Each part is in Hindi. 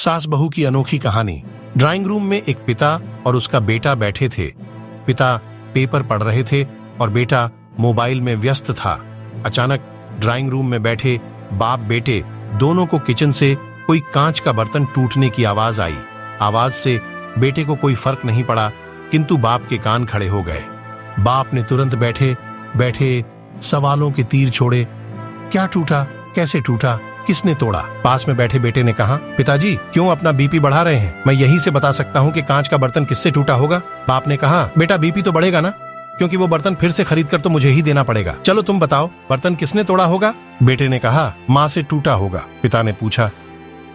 सास बहू की अनोखी कहानी। ड्राइंग रूम में एक पिता और उसका बेटा बैठे थे। पिता पेपर पढ़ रहे थे और बेटा मोबाइल में व्यस्त था। अचानक ड्राइंग रूम में बैठे बाप बेटे दोनों को किचन से कोई कांच का बर्तन टूटने की आवाज आई। आवाज से बेटे को कोई फर्क नहीं पड़ा, किंतु बाप के कान खड़े हो गए। बाप ने तुरंत बैठे बैठे सवालों के तीर छोड़े। क्या टूटा, कैसे टूटा, किसने तोड़ा? पास में बैठे बेटे ने कहा, पिताजी क्यों अपना बीपी बढ़ा रहे हैं? मैं यहीं से बता सकता हूँ कि कांच का बर्तन किससे टूटा होगा। बाप ने कहा, बेटा बीपी तो बढ़ेगा ना, क्योंकि वो बर्तन फिर से खरीद कर तो मुझे ही देना पड़ेगा। चलो तुम बताओ, बर्तन किसने तोड़ा होगा? बेटे ने कहा, माँ से टूटा होगा। पिता ने पूछा,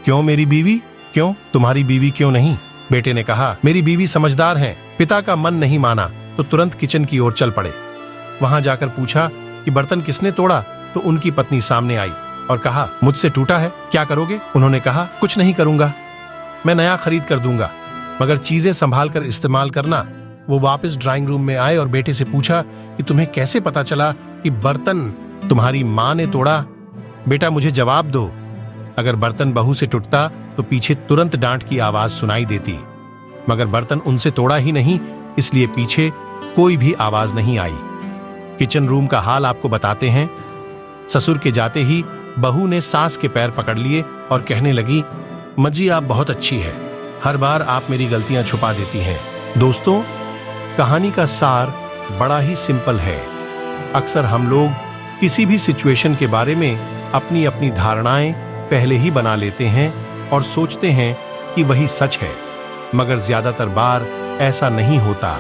क्यों मेरी बीवी? क्यों तुम्हारी बीवी क्यों नहीं? बेटे ने कहा, मेरी बीवी समझदार है। पिता का मन नहीं माना तो तुरंत किचन की ओर चल पड़े। वहां जाकर पूछा कि बर्तन किसने तोड़ा, तो उनकी पत्नी सामने आई और कहा, मुझसे टूटा है, क्या करोगे? उन्होंने कहा, कुछ नहीं करूंगा, मैं नया खरीद कर दूंगा, मगर चीजें संभाल कर इस्तेमाल करना। वो वापस ड्राइंग रूम में आए और बेटे से पूछा कि तुम्हें कैसे पता चला कि बर्तन तुम्हारी माँ ने तोड़ा? बेटा मुझे जवाब दो। अगर बर्तन बहू से टूटता तो पीछे तुरंत डांट की आवाज सुनाई देती, मगर बर्तन उनसे तोड़ा ही नहीं, इसलिए पीछे कोई भी आवाज नहीं आई। किचन रूम का हाल आपको बताते हैं। ससुर के जाते ही बहू ने सास के पैर पकड़ लिए और कहने लगी, मजी आप बहुत अच्छी है, हर बार आप मेरी गलतियां छुपा देती हैं। दोस्तों, कहानी का सार बड़ा ही सिंपल है। अक्सर हम लोग किसी भी सिचुएशन के बारे में अपनी अपनी धारणाएं पहले ही बना लेते हैं और सोचते हैं कि वही सच है, मगर ज्यादातर बार ऐसा नहीं होता।